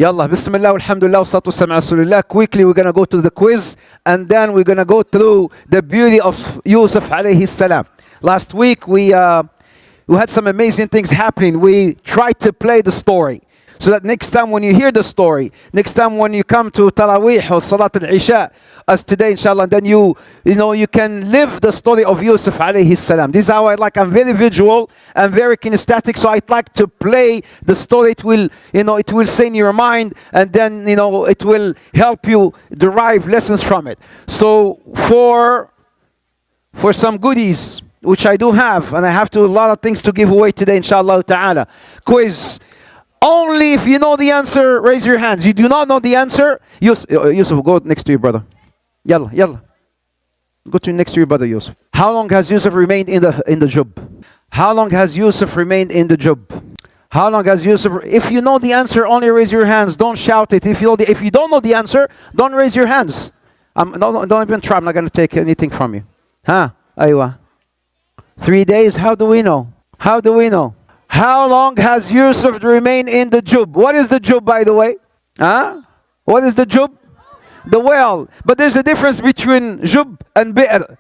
Yallah, bismillah, alhamdulillah, wassalatu wassalamu ala rasulillah. Quickly, we're going to go to the quiz, and then we're going to go through the beauty of Yusuf alayhi salam. Last week, we had some amazing things happening. We tried to play the story, so that next time when you hear the story, next time when you come to Taraweeh or Salat al-Isha, as today inshallah, then you can live the story of Yusuf alayhi salam. This is how I like. I'm very visual, I'm very kinesthetic, so I'd like to play the story. It will stay in your mind, and then it will help you derive lessons from it. So for some goodies, which I do have, and I have a lot of things to give away today inshallah ta'ala. Quiz. Only if you know the answer, raise your hands. You do not know the answer, Yusuf, go next to your brother. Yalla. Go next to your brother, Yusuf. How long has Yusuf remained in the jub? How long has Yusuf remained in the jub? How long has Yusuf? If you know the answer, only raise your hands. Don't shout it. If you don't know the answer, don't raise your hands. Don't even try. I'm not going to take anything from you. Aywa. 3 days. How do we know? How long has Yusuf remained in the jub? What is the jub, by the way? What is the jub? The well. But there's a difference between jub and bi'r.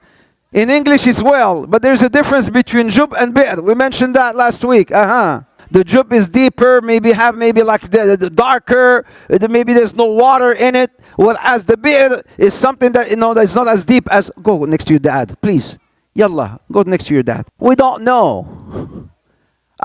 In English it's well, but there's a difference between jub and bi'r. We mentioned that last week. The jub is deeper, maybe like the darker, maybe there's no water in it. Whereas the bi'r is something that that's not as deep as. Go next to your dad, please. Yallah, go next to your dad. We don't know.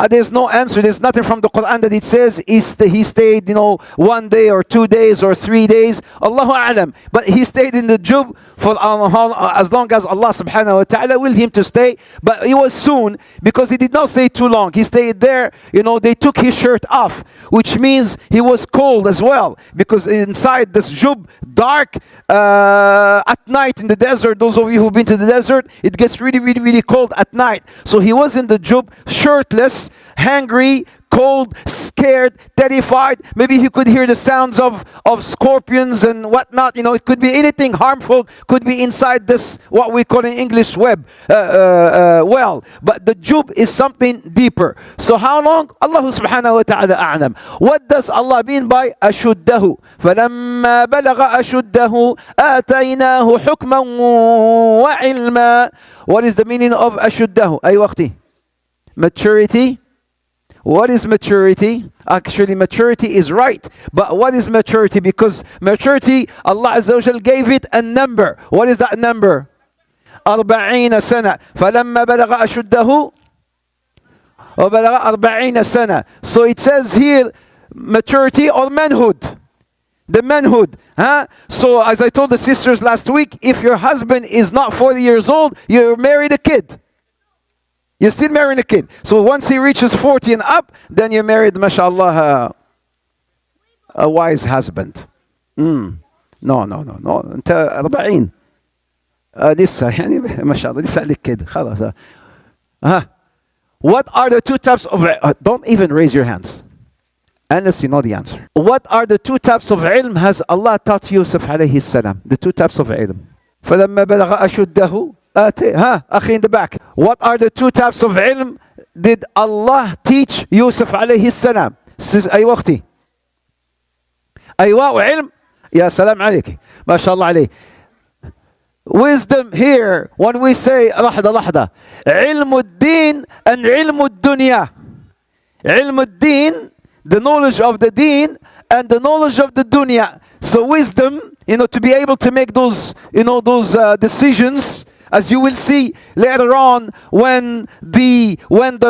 There's no answer. There's nothing from the Quran that it says he stayed, 1 day or 2 days or 3 days. Allahu a'lam. But he stayed in the jub for as long as Allah subhanahu wa ta'ala willed him to stay. But it was soon, because he did not stay too long. He stayed there. They took his shirt off, which means he was cold as well. Because inside this jub, dark, at night in the desert, those of you who've been to the desert, it gets really, really, really cold at night. So he was in the jub, shirtless, hungry, cold, scared, terrified. Maybe he could hear the sounds of scorpions and whatnot. It could be anything harmful, could be inside this, what we call in English, well. But the jub is something deeper. So how long? Allah subhanahu wa ta'ala a'lam. What does Allah mean by ashuddahu? فَلَمَّا بَلَغَ أَشُدَّهُ آتَيْنَاهُ حُكْمًا وَعِلْمًا. What is the meaning of ashuddahu? Ay waqti. Maturity. What is maturity? Actually, maturity is right. But what is maturity? Because maturity, Allah Azza wa Jal gave it a number. What is that number? 40 سنة. فَلَمَّا بَلَغَ أَشُدَّهُ وَبَلَغَ 40 سنة. So it says here, maturity or manhood. The manhood. So as I told the sisters last week, if your husband is not 40 years old, you married a kid. You're still marrying a kid. So once he reaches 40 and up, then you're married, mashallah, a wise husband. No. Until 40. لسه يعني ما شاء الله لسه عليك كده خلاص. What are the two types of don't even raise your hands unless you know the answer. What are the two types of ilm has Allah taught Yusuf alayhi salam? The two types of ilm. فلما بلغ أشده أخي in the back. What are the two types of ilm did Allah teach Yusuf alayhi salam? أي وقتي أيوة وعلم يا سلام عليك ما شاء الله عليه. Wisdom here, when we say لحظة علم الدين and علم الدنيا. علم الدين, the knowledge of the deen, and the knowledge of the dunya. So wisdom, to be able to make those decisions, as you will see later on, when the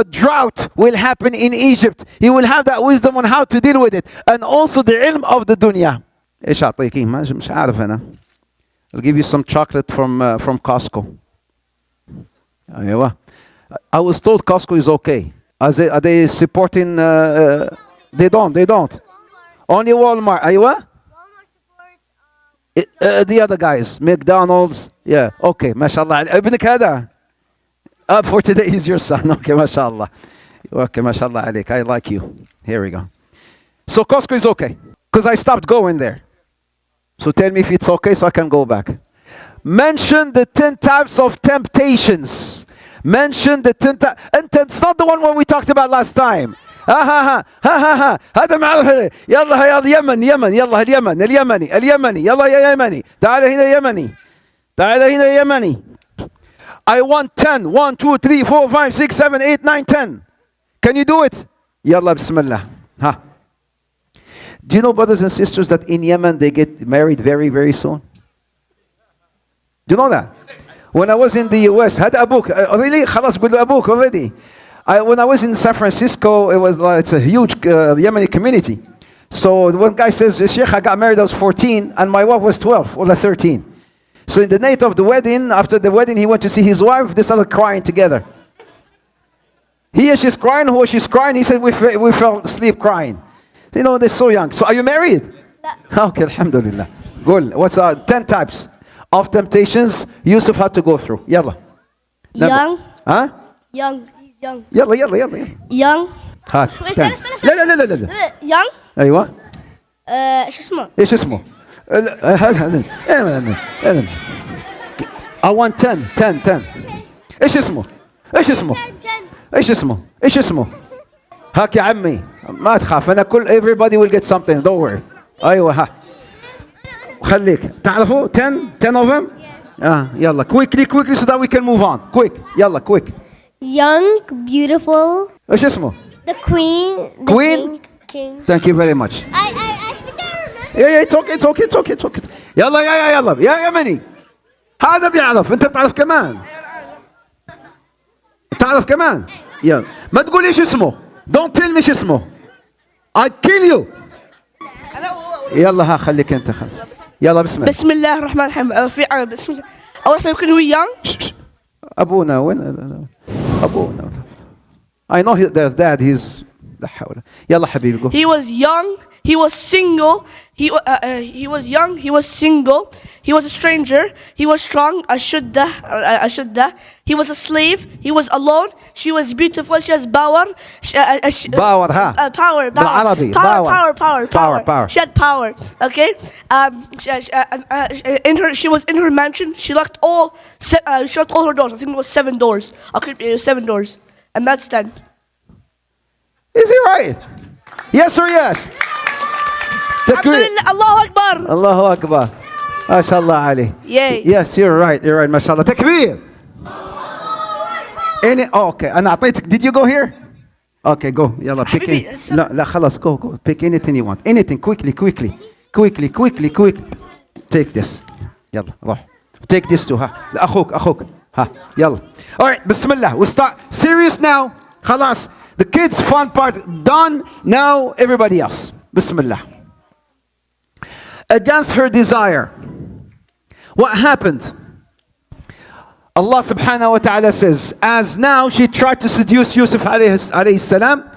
drought will happen in Egypt, he will have that wisdom on how to deal with it, and also the ilm of the dunya. إيش أعطيكي؟ مش عارف أنا. I'll give you some chocolate from Costco. أيوة. I was told Costco is okay. Are they supporting? They don't. Only Walmart. أيوة. The other guys, McDonald's, yeah, okay, mashallah. ابنك هذا. For today is your son. Okay, mashallah. Okay, mashallah عليك. I like you. Here we go. So Costco is okay, because I stopped going there. So tell me if it's okay so I can go back. Mention the 10 types of temptations. Mention the 10 types. And it's not the one we talked about last time. ها هذا معروف. يلا يا يمن يلا اليمني يلا يا يمني تعال هنا يا يمني. I want 10. 1 2 3 4 5 6 7 8 9 10. Can you do it? يلا بسم الله. ها. Do you know, brothers and sisters, that in Yemen they get married very, very soon? Do you know that? When I was in the US, هذا أبوك. Really? خلاص قول له أبوك already. When I was in San Francisco, it's a huge Yemeni community. So one guy says, Sheikh, I got married, I was 14, and my wife was 12 or 13. So in the night of the wedding, after the wedding, he went to see his wife. They started crying together. She's crying, she's crying. He said, we fell asleep crying. You know, they're so young. So are you married? No. Okay, alhamdulillah. Good. What's 10 types of temptations Yusuf had to go through? Yalla. Young. Huh? Young. He's young. يلا. Young. هات. لا. Young. ايوه. شو اسمه؟ ايش اسمه؟ I want 10. ايش اسمه؟ هاك يا عمي ما تخاف انا everybody will get something, don't worry. ايوه ها خليك تعرفوا 10 of them. يلا quickly so that we can move on. Quick يلا quick. Young, beautiful. ايش اسمه؟ The queen. King. Thank you very much. I think I remember. Yeah, it's okay. يلا يا يمني. هذا بيعرف، انت بتعرف كمان. تعرف كمان؟ يلا ما تقول ايش اسمه. Don't tell me ايش اسمه. I kill you. يلا ها خليك انت خلاص. يلا بسم الله الرحمن الرحيم. بسم الله. أول حاجة يكون هو young. أبونا وين؟ أبونا. I know their dad. He's لا حول. يلا حبيبي go. He was young. He was single. He was young. He was single. He was a stranger. He was strong. أشدة. He was a slave. He was alone. She was beautiful. She has power. Power ها. Power. بالعربي. Power. She had power. Okay. She was in her mansion. She locked all her doors. I think it was 7 doors. Okay, 7 doors, and that's 10. Is he right? Yes or yes? الله أكبر. ما شاء الله عليه. Yay. Yes, you're right. ما شاء الله. تكبير. Okay. أنا أعطيتك. Did you go here? Okay, go. يلا pick it. لا خلاص go. Pick anything you want. Anything quickly. Take this. يلا روح. Take this too. ها. أخوك. ها. يلا. All right. بسم الله. We start serious now. خلاص. The kids' fun part done. Now everybody else. بسم الله. Against her desire. What happened? Allah subhanahu wa ta'ala says, as now she tried to seduce Yusuf alayhi salam.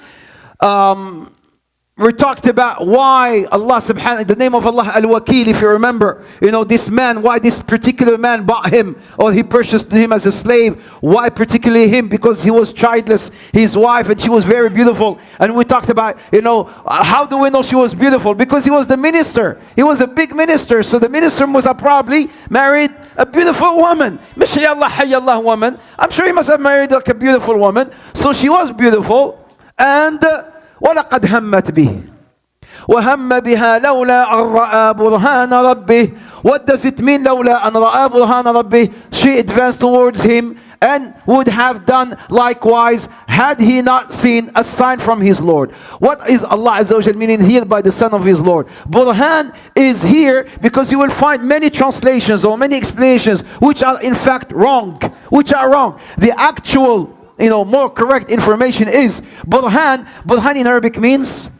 We talked about why Allah subhanahu, the name of Allah al-Wakil, if you remember, this man, why this particular man bought him, or he purchased him as a slave. Why particularly him? Because he was childless, his wife, and she was very beautiful. And we talked about, how do we know she was beautiful? Because he was the minister. He was a big minister. So the minister must have probably married a beautiful woman. Mashayallah woman. I'm sure he must have married like a beautiful woman. So she was beautiful. And ولقد همت به وهم بها لولا أن رأى برهان ربه. What does it mean لولا أن رأى برهان ربه? She advanced towards him and would have done likewise had he not seen a sign from his Lord. What is Allah Azza wa Jal meaning here by the son of his Lord? Burhan is here because you will find many translations or many explanations which are in fact wrong. The actual more correct information is Burhan. Burhan in Arabic means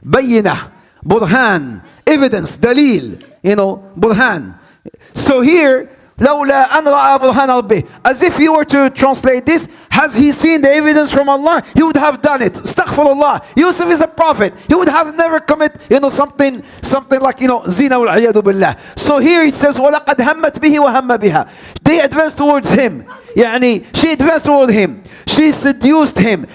Bayyinah. Burhan, evidence, dalil. Burhan. So here, لولا أن رأى برهان ربه. As if you were to translate this, has he seen the evidence from Allah? He would have done it. Astaghfirullah. Yusuf is a prophet. He would have never commit, something like, zina wal iyadu billah. So here it says, وَلَقَدْ هَمَّتْ بِهِ وَهَمَّ بِهَا. They advanced towards him. She advanced toward him. She seduced him.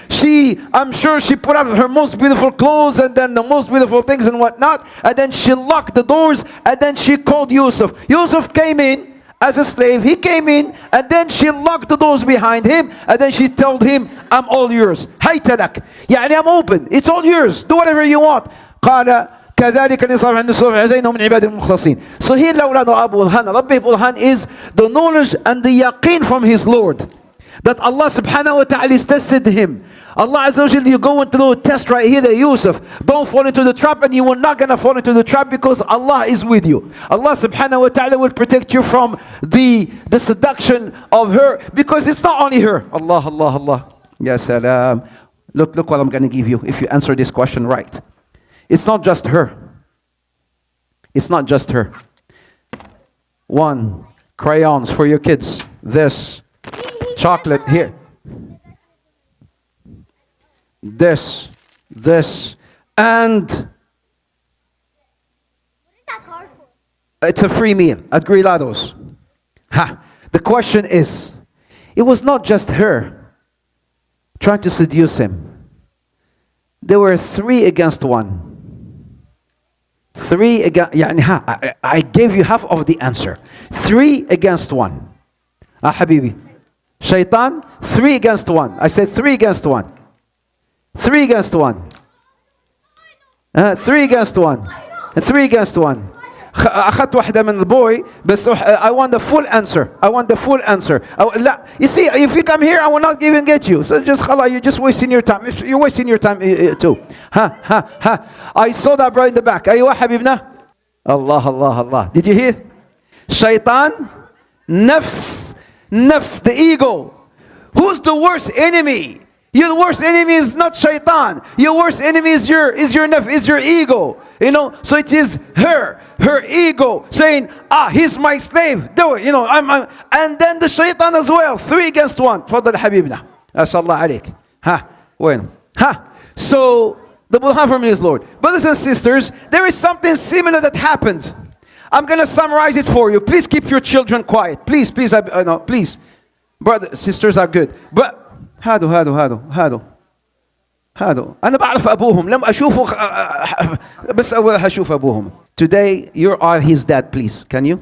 I'm sure she put up her most beautiful clothes and then the most beautiful things and whatnot. And then she locked the doors and then she called Yusuf. Yusuf came in as a slave. He came in, and then she locked the doors behind him, and then she told him, I'm all yours. هيتلك. يعني I'm open. It's all yours. Do whatever you want. قال كذلك نصاب عند الصوف عزينه من عباد المخلصين. So here لأولاد أبو برهان. Rabbi Burhan is the knowledge and the yaqeen from his Lord. That Allah subhanahu wa ta'ala is tested him. Allah Azza wa Jalla, you go into the test right here, that Yusuf, don't fall into the trap, and you are not going to fall into the trap because Allah is with you. Allah subhanahu wa ta'ala will protect you from the seduction of her, because it's not only her. Allah, Allah, Allah. Ya salam. Look what I'm going to give you if you answer this question right. It's not just her. It's not just her. 1, crayons for your kids. This. Chocolate here. This, and it's a free meal at Grilados. The question is, it was not just her trying to seduce him. There were 3 against 1. 3 against, يعني I gave you half of the answer. 3 against 1. Habibi. Shaitan, 3 against 1. I said 3 against 1. 3 against 1. 3 against 1. 3 against 1. أخذت واحدة من البوي بس I want the full answer. I want the full answer. لا, you see, if you come here I will not even get you. So just خلاص, you're just wasting your time. You're wasting your time too. I saw that bro in the back. أيوة حبيبنا. Allah, Allah, Allah. Did you hear? Shaitan, nafs, the ego. Who's the worst enemy? Your worst enemy is not shaitan. Your worst enemy is your nafs, is your ego. You know, so it is her ego saying, he's my slave. Do it. You know, and then the shaitan as well. 3 against 1. تفضل حبيبنا. Ashallah عليك. When? So the Burhan from his Lord. Brothers and sisters, there is something similar that happened. I'm going to summarize it for you. Please keep your children quiet. Please, please. Brothers, sisters are good. But هادو أنا بعرف أبوهم لم أشوفه بس أول هشوف أبوهم. Today you are his dad, please. Can you?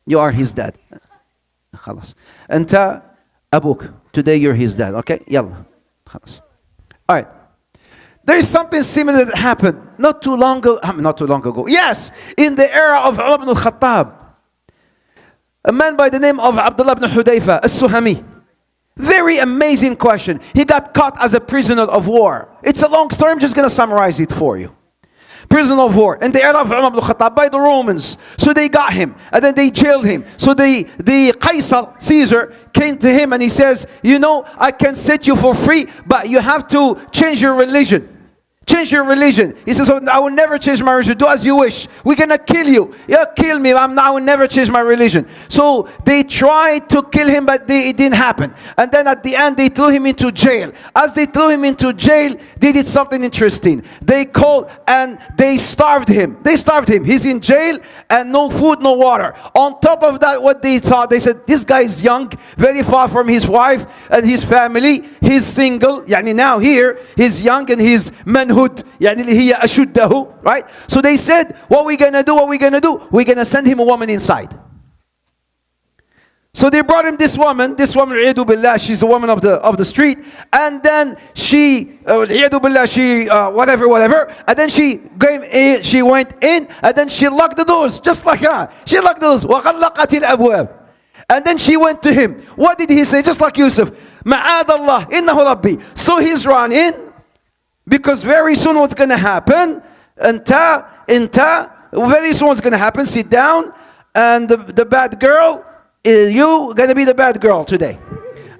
You are his dad. خلاص. أنت أبوك. Today you're his dad. Okay? يلا. خلاص. All right. There is something similar that happened not too long ago. Yes, in the era of Umar ibn al-Khattab. A man by the name of Abdullah ibn Hudayfa al-Suhami. Very amazing question. He got caught as a prisoner of war. It's a long story. I'm just going to summarize it for you. Prisoner of war in the era of Umar ibn al-Khattab by the Romans. So they got him and then they jailed him. So the Qaisar, Caesar, came to him and he says, you know, I can set you for free, but you have to change your religion. Change your religion. He says, I will never change my religion. Do as you wish. We're going to kill you. Yeah, kill me. I will never change my religion. So they tried to kill him, but it didn't happen. And then at the end, they threw him into jail. As they threw him into jail, they did something interesting. They called and they starved him. He's in jail and no food, no water. On top of that, what they saw, they said, this guy is young, very far from his wife and his family. He's single. Yani now here, he's young and he's manhood. يعني اللي هي أشده, right? So they said, what we gonna do? We're gonna send him a woman inside. So they brought him this woman, Riad Billah, she's the woman of the street, and then she, Riad Billah, she whatever, and then she went in, and then she locked the doors, just like her. She locked the doors. وغلقت الأبواب. And then she went to him. What did he say? Just like Yusuf, معاذ الله إنه ربي. So he's run in. Because very soon what's going to happen, very soon what's going to happen, sit down, and the bad girl, you going to be the bad girl today.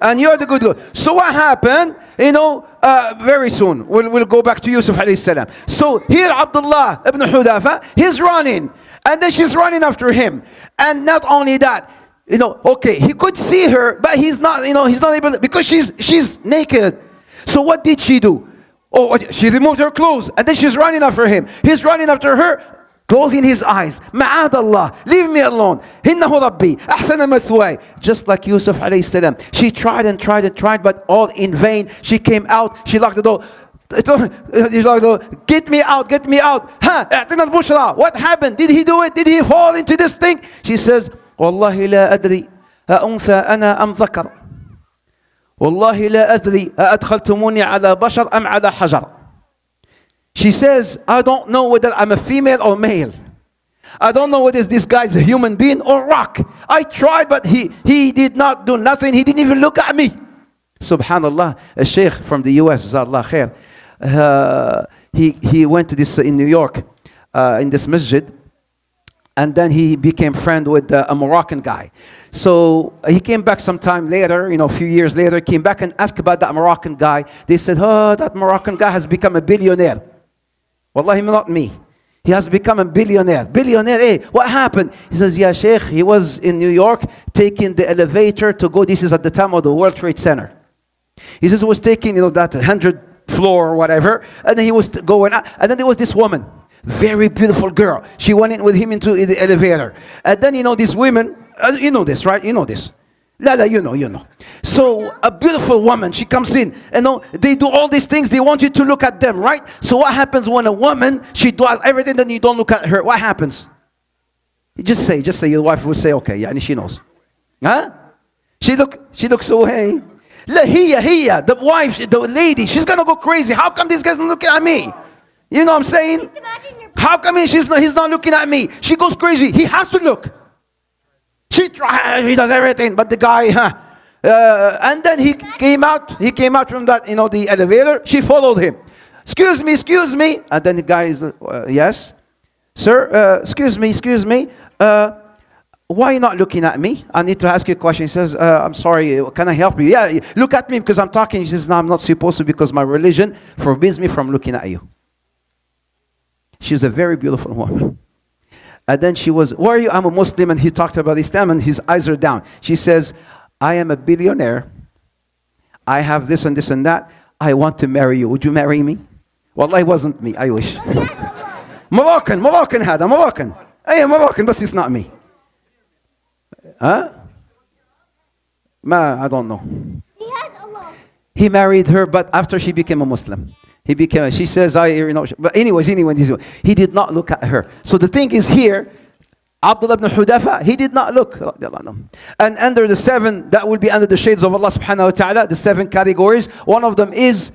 And you're the good girl. So what happened, very soon, we'll go back to Yusuf alayhi salam. So here Abdullah ibn Hudayfa, he's running, and then she's running after him. And not only that, okay, he could see her, but he's not able to, because she's naked. So what did she do? She removed her clothes and then she's running after him. He's running after her, closing his eyes. Ma'ad Allah, leave me alone. Innahu Rabbi, ahsana mathway. Just like Yusuf alayhi salam. She tried, but all in vain. She came out, she locked the door. Get me out. What happened? Did he do it? Did he fall into this thing? She says, والله لا أدري أأنثى أنا أم ذكر والله لا أدري أأدخلتموني على بشر أم على حجر. She says, I don't know whether I'm a female or male. I don't know whether this guy's a human being or rock. I tried, but he did not do nothing. He didn't even look at me. Subhanallah, a sheikh from the US, Allah khair, he went to this in New York, in this masjid, and then he became friend with a Moroccan guy. So he came back some time later, a few years later, came back and asked about that Moroccan guy. They said, oh, that Moroccan guy has become a billionaire. Wallahi, not me. He has become a billionaire. Billionaire, hey, what happened? He says, yeah, Sheikh, he was in New York taking the elevator to go, this is at the time of the World Trade Center. He says he was taking, that 100th floor or whatever, and then he was going out, and then there was this woman, very beautiful girl. She went in with him into the elevator. And then, these women, you know this, right? You know this. La, you know. So a beautiful woman, she comes in, they do all these things, they want you to look at them, right? So what happens when a woman, she does everything, then you don't look at her? What happens? You just say, your wife would say, okay, and she knows. Huh? She looks away. La, hiya, the wife, the lady, she's gonna go crazy. How come this guy's not looking at me? You know what I'm saying? How come he's not looking at me? She goes crazy. He has to look. She does everything, but the guy, and then he came out from that, the elevator. She followed him. Excuse me. And then the guy is, yes, sir, excuse me. Why are you not looking at me? I need to ask you a question. He says, I'm sorry, can I help you? Yeah, look at me because I'm talking. He says, no, I'm not supposed to because my religion forbids me from looking at you. She was a very beautiful woman. And then she was, where are you? I'm a Muslim. And he talked about Islam and his eyes are down. She says, I am a billionaire. I have this and this and that. I want to marry you. Would you marry me? Wallahi, it wasn't me. I wish. Moroccan هذا Moroccan. Hey, Moroccan, but it's not me. Huh? I don't know. He has Allah. He married her, but after she became a Muslim. She says, but anyways, he did not look at her. So the thing is here, Abdullah ibn Hudafa, he did not look. And under the 7, that will be under the shades of Allah subhanahu wa ta'ala, the 7 categories. One of them is,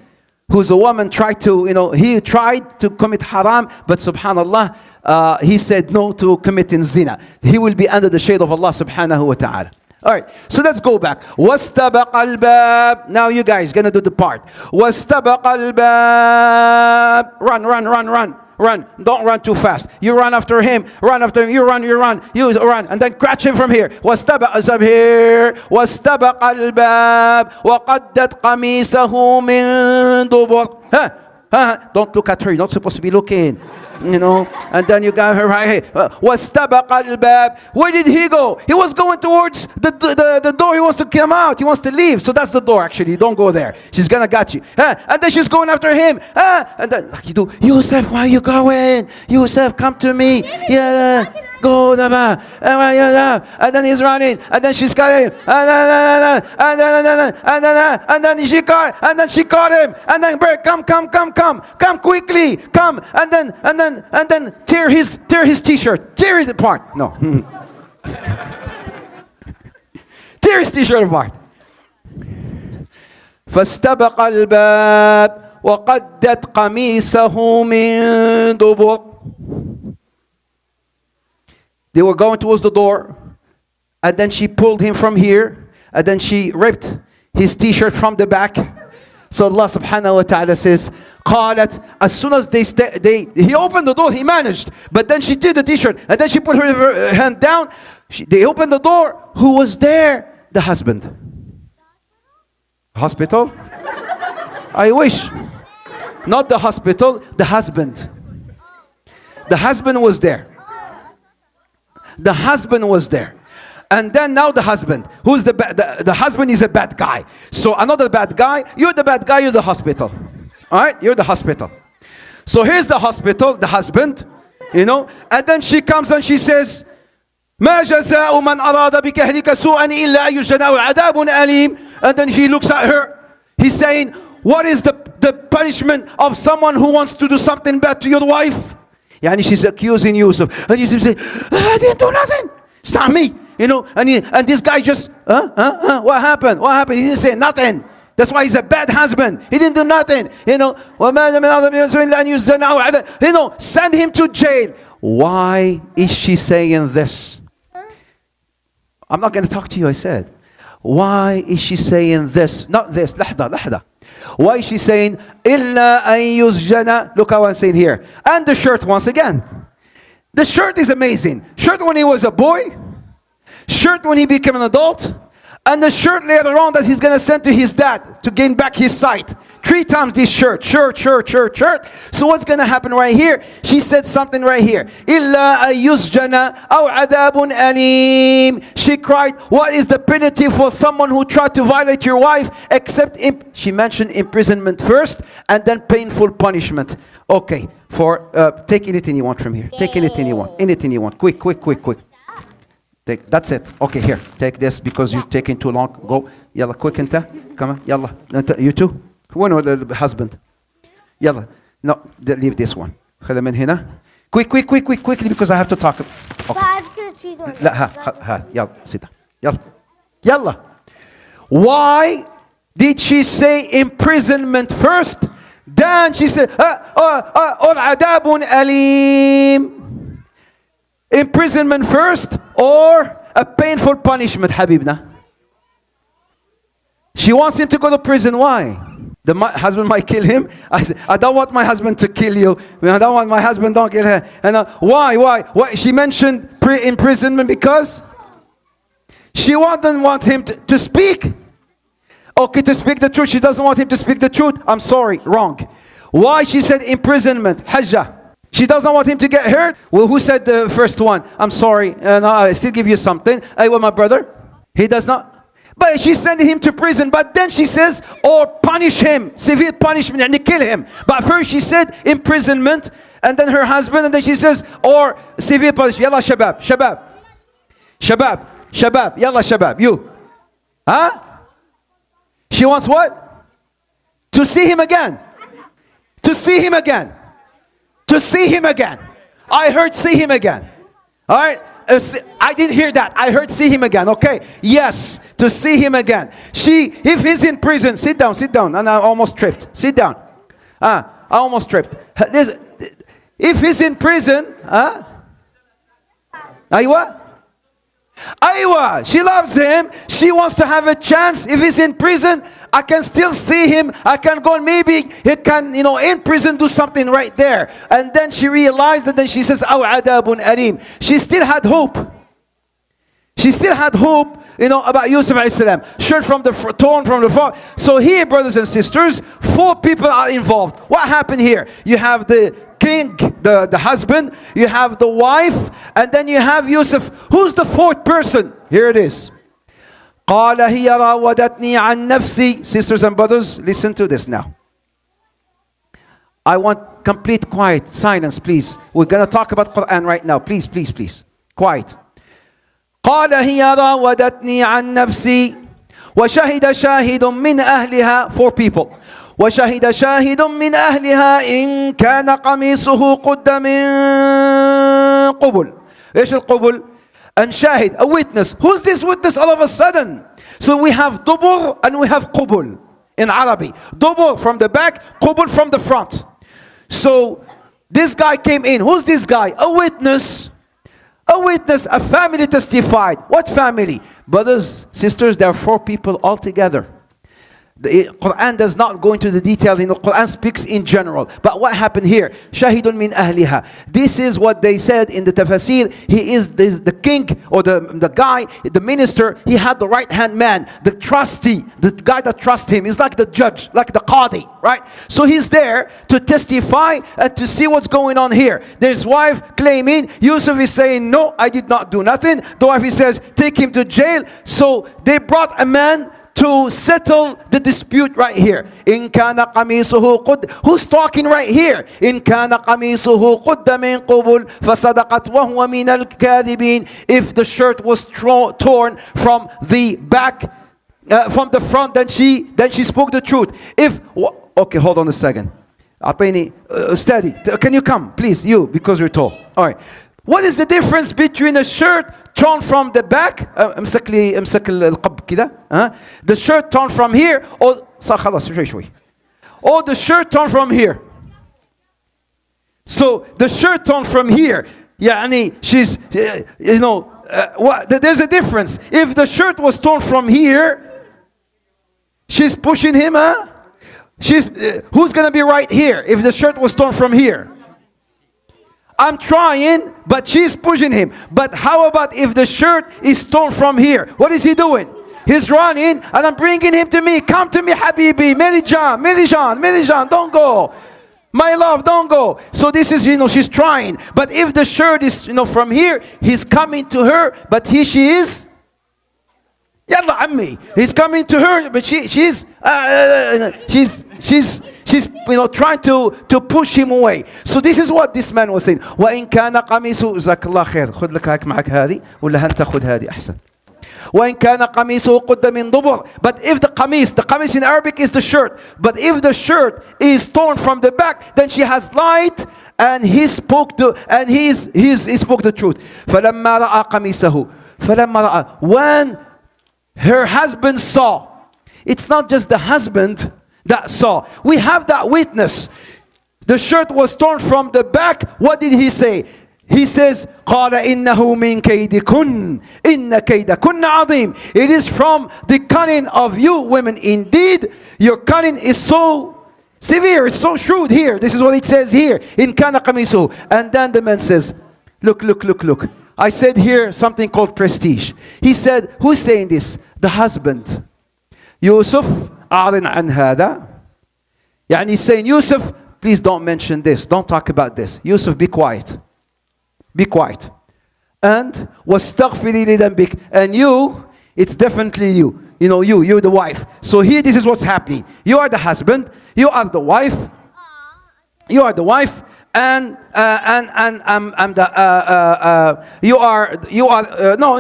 who's a woman tried to, he tried to commit haram, but subhanallah, he said no to committing zina. He will be under the shade of Allah subhanahu wa ta'ala. All right, so let's go back. وَاسْتَبَقَ الْبَابِ. Now you guys gonna do the part. وَاسْتَبَقَ الْبَابِ. Run. Don't run too fast. You run after him. You run. And then catch him from here. وَاسْتَبَقَ الْبَابِ وَقَدَّتْ قَمِيصَهُ مِنْ دُبُرٍ. Don't look at her. You're not supposed to be looking. And then you got her right here. وَاسْتَبَقَ الْبَابِ. Where did he go? He was going towards the door. He wants to come out. He wants to leave. So that's the door, actually. Don't go there. She's going to get you. And then she's going after him. And then like you do, Yusuf, where are you going? Yusuf, come to me. Yeah. Go, and then he's running, and then she's got him, and then she caught him, and then come quickly, come, and then tear his t-shirt, tear it apart. No, tear his t-shirt apart. فاستبق الباب وقدت قميصه من دبر. They were going towards the door, and then she pulled him from here, and then she ripped his t-shirt from the back. So Allah subhanahu wa ta'ala says, قالت, as soon as he opened the door, he managed, but then she did the t-shirt, and then she put her hand down. They opened the door. Who was there? The husband. Hospital? I wish. Not the hospital, the husband. The husband was there. The husband was there. And then now the husband. Who's the husband is a bad guy. So another bad guy. You're the bad guy, you're the hospital. Alright? You're the hospital. So here's the hospital, the husband. And then she comes and she says, ما جزاء من أراد بك أهلك سوءا إلا أن يجزى عذاب أليم. And then he looks at her. He's saying, what is the punishment of someone who wants to do something bad to your wife? Yani she's accusing Yusuf. And Yusuf says, I didn't do nothing. It's not me. You know, and this guy just, what happened? What happened? He didn't say nothing. That's why he's a bad husband. He didn't do nothing. You know, you know, send him to jail. Why is she saying this? I'm not going to talk to you, I said. Why is she saying this? Not this. لحظة. Why is she saying, إِلَّا أَن يُسْجَنَ? Look how I'm saying here. And the shirt once again. The shirt is amazing. Shirt when he was a boy. Shirt when he became an adult. And the shirt later on that he's going to send to his dad to gain back his sight. 3 times this shirt. So what's going to happen right here? She said something right here. إِلَّا أَن يُسْجَنَ أَوْ عَذَابٌ أَلِيمٌ. She cried, what is the penalty for someone who tried to violate your wife? Except, she mentioned imprisonment first and then painful punishment. Okay, take anything you want from here. Take anything you want. Anything you want. Quick. That's it. Okay, here. Take this because you're taking too long. Go. Yalla, quick انت. Come on. Yalla. You too. When the husband? Yalla. No, leave this one. خذها من هنا. Quickly because I have to talk. Okay. But I'm going to choose one. لا ها يلا sit down. يلا. Why did she say imprisonment first? Then she said عذاب أليم. Imprisonment first or a painful punishment, Habibna? She wants him to go to prison. Why? The husband might kill him. I said, I don't want my husband to kill you. I don't want my husband to kill her. And why? She mentioned imprisonment because she didn't want him to speak. Okay, to speak the truth. She doesn't want him to speak the truth. I'm sorry, wrong. Why she said imprisonment? Hajjah. She doesn't want him to get hurt. Well, who said the first one? I'm sorry, and I still give you something. I want my brother. He does not. But she sent him to prison. But then she says, or punish him, severe punishment, and kill him. But first she said imprisonment, and then her husband, and then she says, or severe punishment. Yalla shabab. Yalla shabab. You. Huh? She wants what? To see him again. I heard see him again. All right? I didn't hear that. I heard see him again. Okay. Yes. To see him again. If he's in prison, sit down. And I almost tripped. Sit down. I almost tripped. If he's in prison, Aywa, she loves him. She wants to have a chance. If he's in prison, I can still see him. I can go and maybe he can, in prison do something right there. And then she realized that then she says, Aw adabun alim. She still had hope. About Yusuf alayhi salam. Shirt torn from the front. So here, brothers and sisters, 4 people are involved. What happened here? You have the king, the husband, you have the wife, and then you have Yusuf. Who's the 4th person? Here it is. قال هي راودتني عن نفسي. Sisters and brothers, listen to this now. I want complete quiet, silence, please. We're going to talk about Quran right now. Please. Quiet. قال هي راودتني عن نفسي وشهد شاهد من أهلها. 4 people. وشهد شاهد من أهلها إن كان قميصه قد من قبل. إيش القبل؟ And shahid, a witness. Who's this witness all of a sudden? So we have dubur and we have qubul in Arabic. Dubur from the back, qubul from the front. So this guy came in. Who's this guy? A witness. A family testified. What family? Brothers, sisters, there are 4 people altogether. The Quran does not go into the detail. The Quran speaks in general. But what happened here? Shahidun min ahliha. This is what they said in the tafsir. He is the king or the guy, the minister. He had the right hand man, the trustee, the guy that trusts him. He's like the judge, like the qadi, right? So he's there to testify and to see what's going on here. There's wife claiming. Yusuf is saying, no, I did not do nothing. The wife, he says, take him to jail. So they brought a man to settle the dispute right here. إن كان قميصه قد. Who's talking right here? إن كان قميصه قد من قبل فصدقت وهو من الكاذبين. If the shirt was torn from the back, from the front, then she spoke the truth. Okay, hold on a second. أعطيني steady. Can you come, please? You, because you're tall. All right. What is the difference between a shirt torn from the back امسك القب كده the shirt torn from here or خلاص شوي or the shirt torn from here. So the shirt torn from here يعني she's there's a difference. If the shirt was torn from here, she's pushing him, who's going to be right here if the shirt was torn from here? I'm trying, but she's pushing him. But how about if the shirt is torn from here? What is he doing? He's running, and I'm bringing him to me. Come to me, Habibi. Medijan, don't go. My love, don't go. So this is, she's trying. But if the shirt is, from here, he's coming to her, but she is. Yalla ammi. He's coming to her, but she's trying to push him away. So this is what this man was saying. وإن كان قميصه جزاك الله خير. خذ لك هاك معك هذه ولا أنت خذ هذه أحسن. وإن كان قميصه قد من دبر. But if the qamis in Arabic is the shirt. But if the shirt is torn from the back, then she has light, and he spoke he spoke the truth. فلما رأى قميصه. When her husband saw. It's not just the husband that saw. We have that witness. The shirt was torn from the back. What did he say? He says, قال إنه من كيدكن إن كيدكن عظيم. It is from the cunning of you women. Indeed, your cunning is so severe, it's so shrewd here. This is what it says here. إن كان قميصه. And then the man says, look. I said here something called prestige. He said, who's saying this? The husband. Yusuf, أعلن عن هذا. يعني he's saying, Yusuf, please don't mention this. Don't talk about this. Yusuf, be quiet. Be quiet. And واستغفري لذنبك. And you, it's definitely you. You're the wife. So here, this is what's happening. You are the husband. You are the wife. You are the wife. And I'm the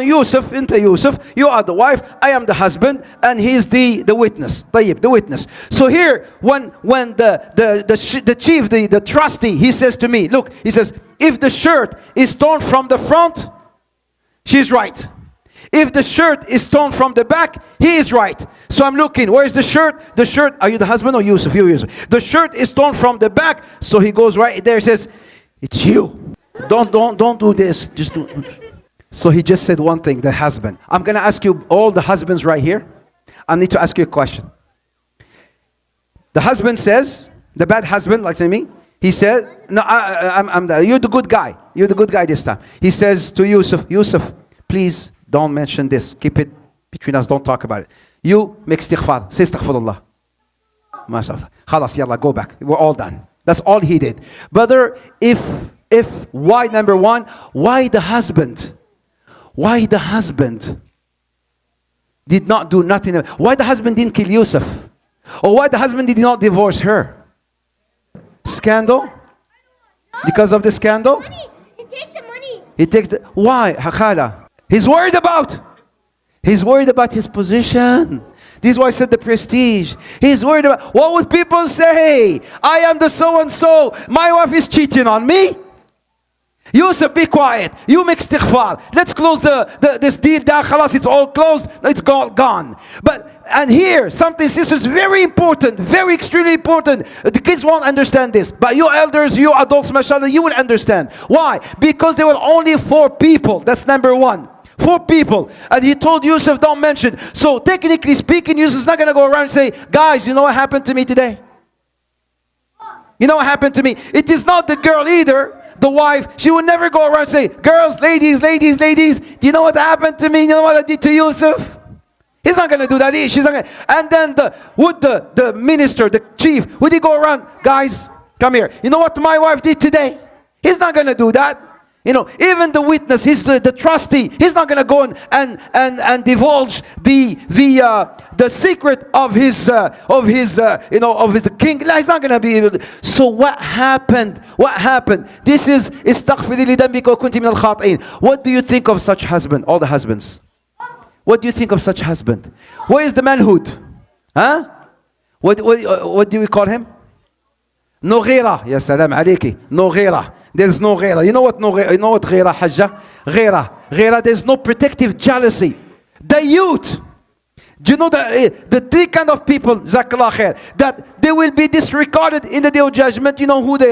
Yusuf, into Yusuf. You are the wife. I am the husband, and he is the witness. طيب, the witness. So here, when the chief, the trustee, he says to me, look, he says, if the shirt is torn from the front, she's right. If the shirt is torn from the back, he is right. So I'm looking, where's the shirt? The shirt, are you the husband or Yusuf? You, Yusuf. The shirt is torn from the back, so he goes right there, says, it's you. Don't do this. Just do. So he just said one thing, the husband. I'm going to ask you, all the husbands right here, I need to ask you a question. The husband says, the bad husband, like say me, he says, no, you're the good guy. You're the good guy this time. He says to Yusuf, please, don't mention this. Keep it between us. Don't talk about it. You make istighfar. Say astaghfirullah. MashaAllah. Khalas, yalla, go back. We're all done. That's all he did. Brother, if why number one, why the husband? Why the husband did not do nothing? Why the husband didn't kill Yusuf? Or why the husband did not divorce her? Scandal? Because of the scandal? Money. He takes the money. He takes the... Why? Hakhala. He's worried about his position. This is why I said the prestige. He's worried about, what would people say? I am the so-and-so. My wife is cheating on me. Yusuf, be quiet. You make istighfar. Let's close this deal down. Khalas, it's all closed. It's gone. And here, something, sisters, very important, very extremely important. The kids won't understand this. But you elders, you adults, mashallah, you will understand. Why? Because there were only 4 people. That's number one. 4 people. And he told Yusuf, don't mention. So technically speaking, Yusuf's not going to go around and say, guys, you know what happened to me today? You know what happened to me? It is not the girl either. The wife, she would never go around and say, girls, ladies, do you know what happened to me? You know what I did to Yusuf? He's not going to do that. She's not gonna. And then the minister, the chief, would he go around, guys, come here. You know what my wife did today? He's not going to do that. Even the witness, the trustee, he's not going to go and divulge the secret of his king. He's not going to be able to. So what happened? This is istaghfiri li dhanbika wa kunti min al-khati'in. What do you think of such husband? All the husbands. What do you think of such husband? Where is the manhood? Huh? What do we call him? No ghira. Ya salam alayki. No ghira. There's no غيرة. You know what غيرة حجة? غيرة. There's no protective jealousy. The youth. Do you know the three kind of people, Jazakallah khair, that they will be disregarded in the day of judgment? You know who they are?